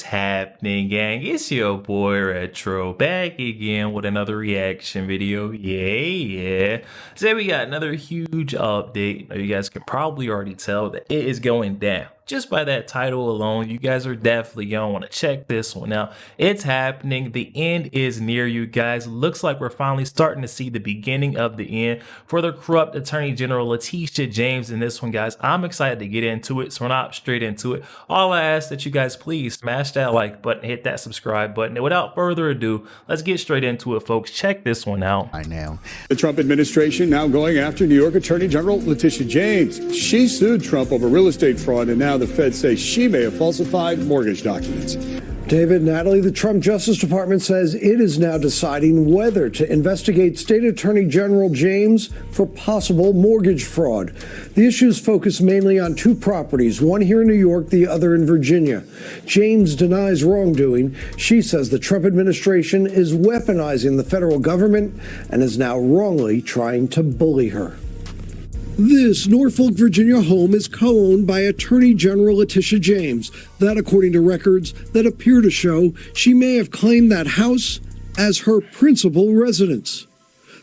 happening, gang? It's your boy Retro back again with another reaction video. Yeah. Today we got another huge update. You guys can probably already tell that it is going down. Just by that title alone, you guys are definitely gonna want to check this one out. It's happening. The end is near, you guys. Looks like we're finally starting to see the beginning of the end for the corrupt Attorney General Letitia James in this one, guys. I'm excited to get into it, so we're not straight into it. All I ask that you guys please smash that like button, hit that subscribe button, and without further ado, let's get straight into it, folks. Check this one out. I know. The Trump administration now going after New York Attorney General Letitia James. She sued Trump over real estate fraud, and now the feds say she may have falsified mortgage documents. David, Natalie, the Trump Justice Department says it is now deciding whether to investigate State Attorney General James for possible mortgage fraud. The issues focus mainly on two properties, one here in New York, the other in Virginia. James denies wrongdoing. She says the Trump administration is weaponizing the federal government and is now wrongly trying to bully her. This Norfolk, Virginia home is co-owned by Attorney General Letitia James. That, according to records that appear to show, she may have claimed that house as her principal residence.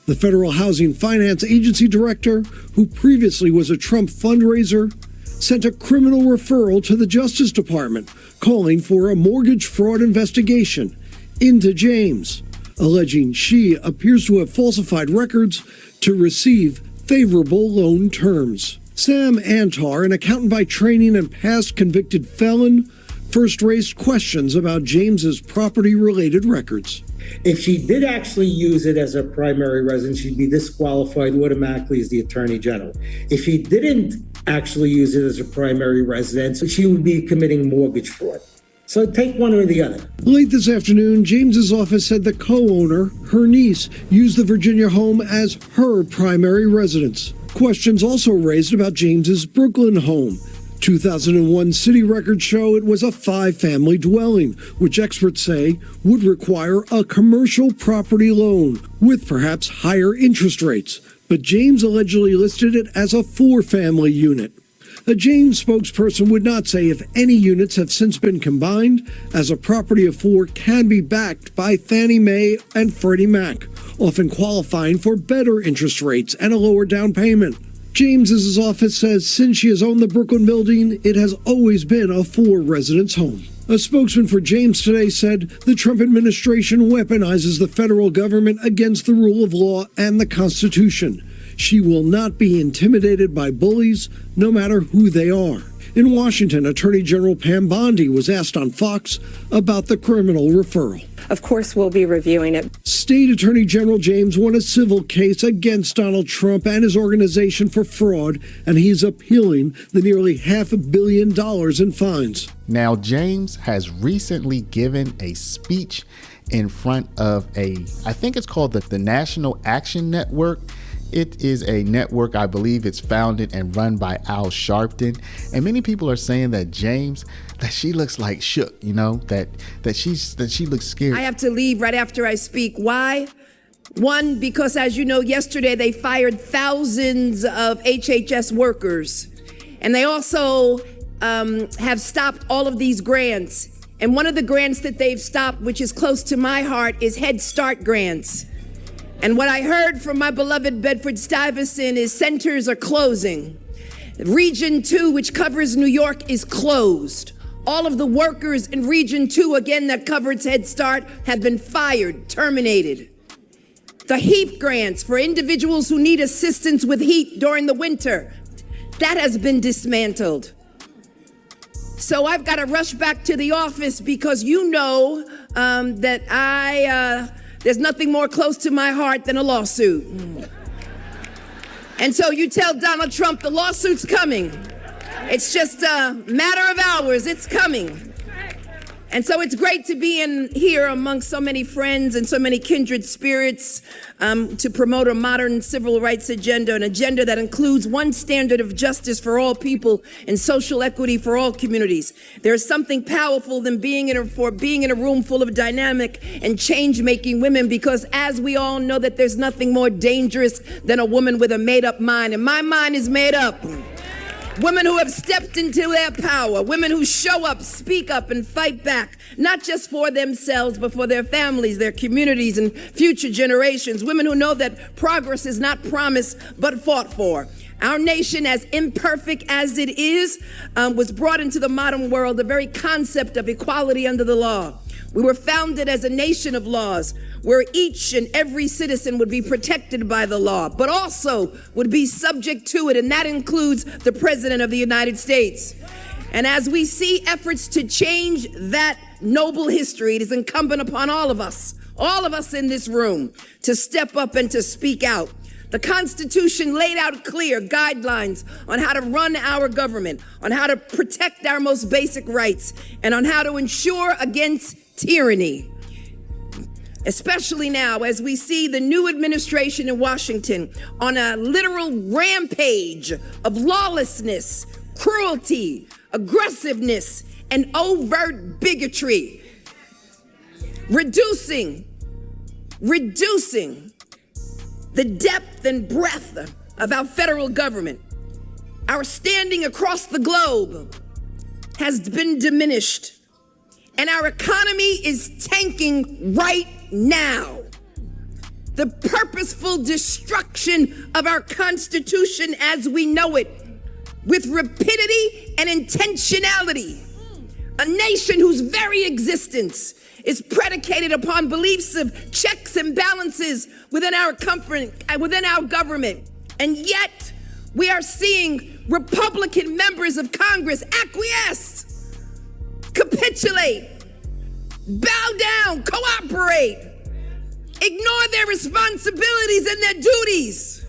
The Federal Housing Finance Agency director, who previously was a Trump fundraiser, sent a criminal referral to the Justice Department calling for a mortgage fraud investigation into James, alleging she appears to have falsified records to receive favorable loan terms. Sam Antar, an accountant by training and past convicted felon, first raised questions about James's property-related records. If she did actually use it as a primary residence, she'd be disqualified automatically as the Attorney General. If she didn't actually use it as a primary residence, she would be committing mortgage fraud. So take one or the other. Late this afternoon, James's office said the co-owner, her niece, used the Virginia home as her primary residence. Questions also raised about James's Brooklyn home. 2001 city records show it was a 5-family dwelling, which experts say would require a commercial property loan with perhaps higher interest rates. But James allegedly listed it as a 4-family unit. A James spokesperson would not say if any units have since been combined, as a property of 4 can be backed by Fannie Mae and Freddie Mac, often qualifying for better interest rates and a lower down payment. James's office says since she has owned the Brooklyn building, it has always been a 4-residence home. A spokesman for James today said the Trump administration weaponizes the federal government against the rule of law and the Constitution. She will not be intimidated by bullies, no matter who they are. In Washington, Attorney General Pam Bondi was asked on Fox about the criminal referral. Of course, we'll be reviewing it. State Attorney General James won a civil case against Donald Trump and his organization for fraud, and he's appealing the nearly $500 million in fines. Now, James has recently given a speech in front of I think it's called the National Action Network. It is a network, I believe it's founded and run by Al Sharpton. And many people are saying that that she looks like shook, you know, that she looks scared. I have to leave right after I speak. Why? One, because as you know, yesterday they fired thousands of HHS workers. And they also have stopped all of these grants. And one of the grants that they've stopped, which is close to my heart, is Head Start grants. And what I heard from my beloved Bedford-Stuyvesant is centers are closing. Region 2, which covers New York, is closed. All of the workers in Region 2, again, that covers Head Start, have been fired, terminated. The HEAP grants for individuals who need assistance with heat during the winter, that has been dismantled. So I've got to rush back to the office because you know that there's nothing more close to my heart than a lawsuit. And so you tell Donald Trump the lawsuit's coming. It's just a matter of hours, it's coming. And so it's great to be in here amongst so many friends and so many kindred spirits to promote a modern civil rights agenda, an agenda that includes one standard of justice for all people and social equity for all communities. There is something powerful than being in a room full of dynamic and change-making women, because as we all know that there's nothing more dangerous than a woman with a made-up mind, and my mind is made up. Women who have stepped into their power, women who show up, speak up, and fight back, not just for themselves, but for their families, their communities, and future generations. Women who know that progress is not promised, but fought for. Our nation, as imperfect as it is, was brought into the modern world, the very concept of equality under the law. We were founded as a nation of laws, where each and every citizen would be protected by the law, but also would be subject to it, and that includes the President of the United States. And as we see efforts to change that noble history, it is incumbent upon all of us in this room, to step up and to speak out. The Constitution laid out clear guidelines on how to run our government, on how to protect our most basic rights, and on how to ensure against tyranny. Especially now, as we see the new administration in Washington on a literal rampage of lawlessness, cruelty, aggressiveness, and overt bigotry. Reducing the depth and breadth of our federal government. Our standing across the globe has been diminished, and our economy is tanking right now. The purposeful destruction of our Constitution as we know it, with rapidity and intentionality. A nation whose very existence is predicated upon beliefs of checks and balances within our government. And yet, we are seeing Republican members of Congress acquiesce, capitulate, bow down, cooperate, ignore their responsibilities and their duties.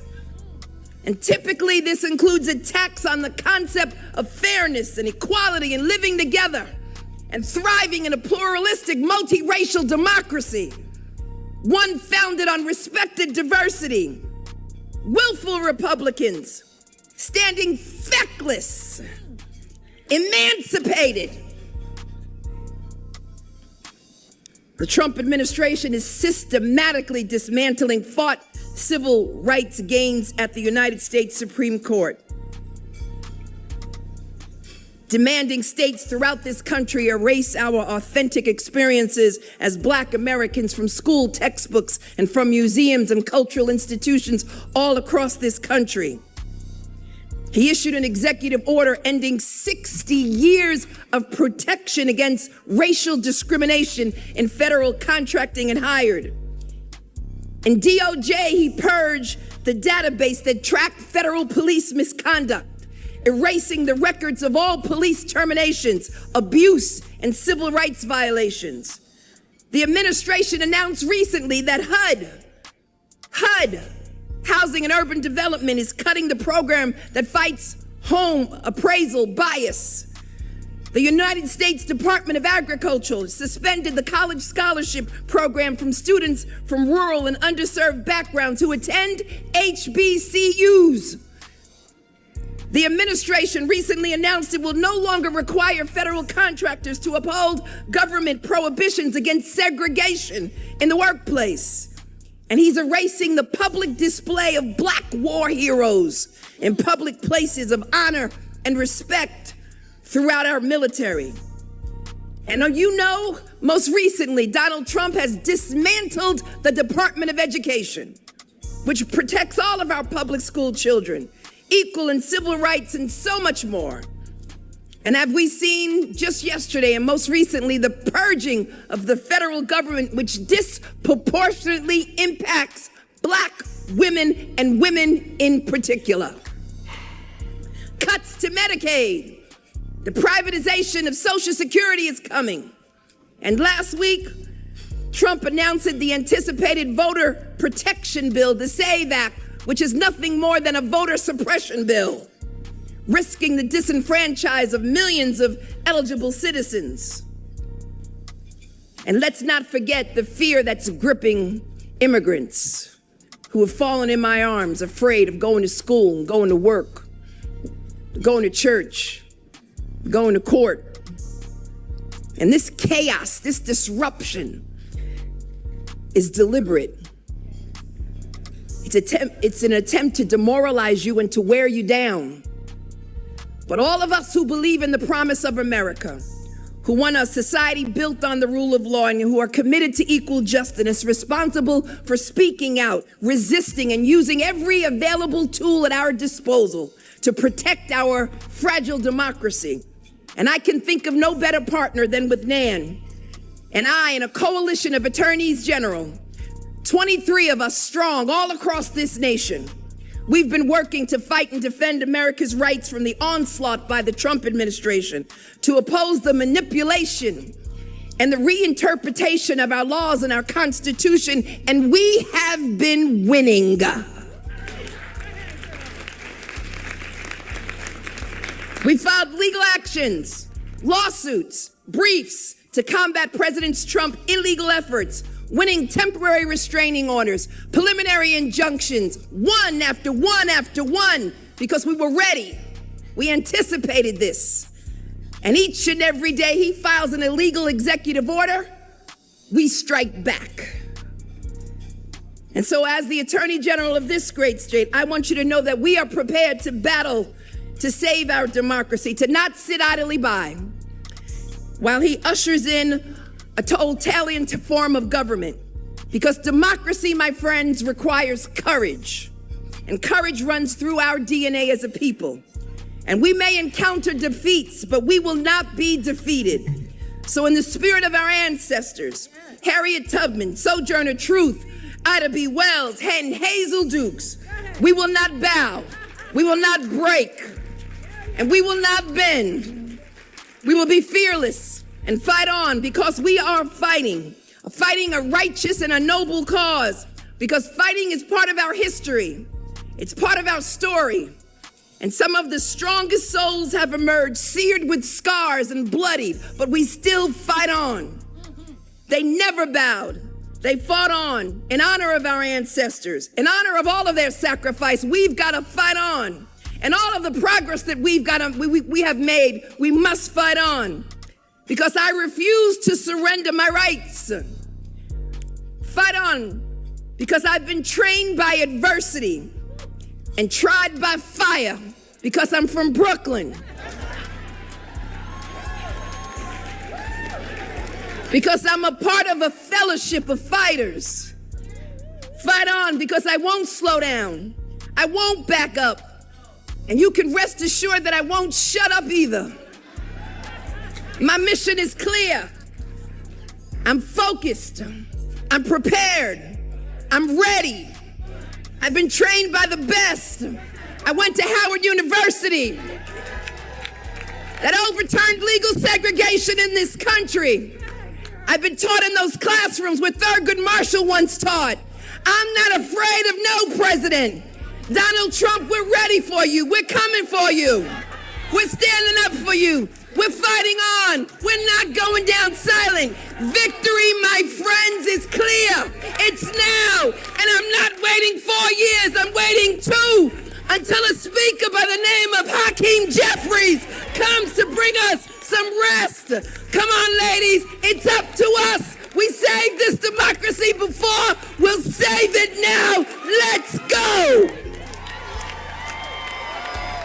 And typically this includes attacks on the concept of fairness and equality and living together and thriving in a pluralistic, multiracial democracy, one founded on respected diversity. Willful Republicans standing feckless, emancipated. The Trump administration is systematically dismantling fought civil rights gains at the United States Supreme Court, demanding states throughout this country erase our authentic experiences as Black Americans from school textbooks and from museums and cultural institutions all across this country. He issued an executive order ending 60 years of protection against racial discrimination in federal contracting and hired. In DOJ, he purged the database that tracked federal police misconduct, erasing the records of all police terminations, abuse, and civil rights violations. The administration announced recently that HUD, Housing and Urban Development, is cutting the program that fights home appraisal bias. The United States Department of Agriculture suspended the college scholarship program from students from rural and underserved backgrounds who attend HBCUs. The administration recently announced it will no longer require federal contractors to uphold government prohibitions against segregation in the workplace. And he's erasing the public display of Black war heroes in public places of honor and respect throughout our military. And you know, most recently, Donald Trump has dismantled the Department of Education, which protects all of our public school children, equal and civil rights, and so much more. And have we seen just yesterday and most recently the purging of the federal government, which disproportionately impacts Black women and women in particular. Cuts to Medicaid. The privatization of Social Security is coming. And last week, Trump announced the anticipated voter protection bill, the SAVE Act, which is nothing more than a voter suppression bill, risking the disenfranchisement of millions of eligible citizens. And let's not forget the fear that's gripping immigrants who have fallen in my arms, afraid of going to school, going to work, going to church, going to court. And this chaos, this disruption is deliberate. It's an attempt to demoralize you and to wear you down. But all of us who believe in the promise of America, who want a society built on the rule of law and who are committed to equal justice, responsible for speaking out, resisting, and using every available tool at our disposal to protect our fragile democracy. And I can think of no better partner than with Nan and I in a coalition of attorneys general, 23 of us strong all across this nation. We've been working to fight and defend America's rights from the onslaught by the Trump administration, to oppose the manipulation and the reinterpretation of our laws and our Constitution, and we have been winning. We filed legal actions, lawsuits, briefs to combat President Trump's illegal efforts, winning temporary restraining orders, preliminary injunctions, one after one after one, because we were ready. We anticipated this. And each and every day he files an illegal executive order, we strike back. And so as the Attorney General of this great state, I want you to know that we are prepared to battle to save our democracy, to not sit idly by while he ushers in a totalitarian form of government. Because democracy, my friends, requires courage. And courage runs through our DNA as a people. And we may encounter defeats, but we will not be defeated. So in the spirit of our ancestors, Harriet Tubman, Sojourner Truth, Ida B. Wells, and Hazel Dukes, we will not bow, we will not break, and we will not bend. We will be fearless and fight on, because we are fighting a righteous and a noble cause, because fighting is part of our history. It's part of our story. And some of the strongest souls have emerged, seared with scars and bloodied, but we still fight on. They never bowed. They fought on in honor of our ancestors, in honor of all of their sacrifice. We've got to fight on. And all of the progress that we have made, we must fight on. Because I refuse to surrender my rights. Fight on, because I've been trained by adversity and tried by fire, because I'm from Brooklyn. Because I'm a part of a fellowship of fighters. Fight on, because I won't slow down. I won't back up. And you can rest assured that I won't shut up either. My mission is clear. I'm focused. I'm prepared. I'm ready. I've been trained by the best. I went to Howard University that overturned legal segregation in this country. I've been taught in those classrooms where Thurgood Marshall once taught. I'm not afraid of no president. Donald Trump, we're ready for you. We're coming for you. We're standing up for you. We're fighting on. We're not going down silent. Victory, my friends, is clear. It's now. And I'm not waiting 4 years. I'm waiting 2 until a speaker by the name of Hakeem Jeffries comes to bring us some rest. Come on, ladies. It's up to us. We saved this democracy before. We'll save it now. Let's go.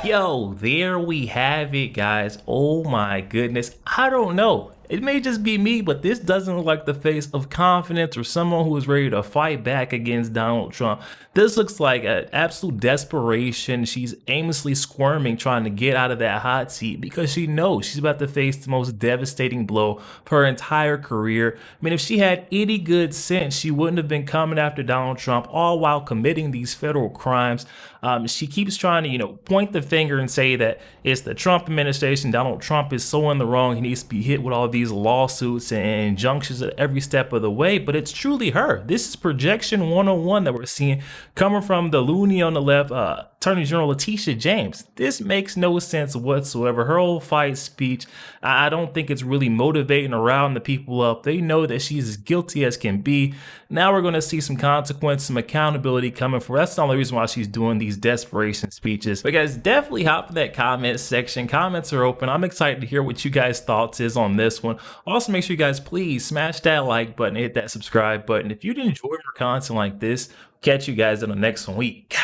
Yo, there we have it, guys. Oh my goodness. I don't know. It may just be me, but this doesn't look like the face of confidence or someone who is ready to fight back against Donald Trump. This looks like an absolute desperation. She's aimlessly squirming, trying to get out of that hot seat because she knows she's about to face the most devastating blow of her entire career. I mean, if she had any good sense, she wouldn't have been coming after Donald Trump, all while committing these federal crimes. She keeps trying to, point the finger and say that it's the Trump administration. Donald Trump is so in the wrong. He needs to be hit with all these lawsuits and injunctions at every step of the way. But it's truly her. This is projection 101 that we're seeing coming from the loony on the left, Attorney General Letitia James. This makes no sense whatsoever. Her whole fight speech, I don't think it's really motivating or rounding the people up. They know that she's as guilty as can be. Now we're going to see some consequence, some accountability coming for her. That's the only reason why she's doing these desperation speeches. But guys, definitely hop in that comment section. Comments are open. I'm excited to hear what you guys' thoughts is on this one. Also, make sure you guys please smash that like button, hit that subscribe button. If you enjoy more content like this, catch you guys in the next week.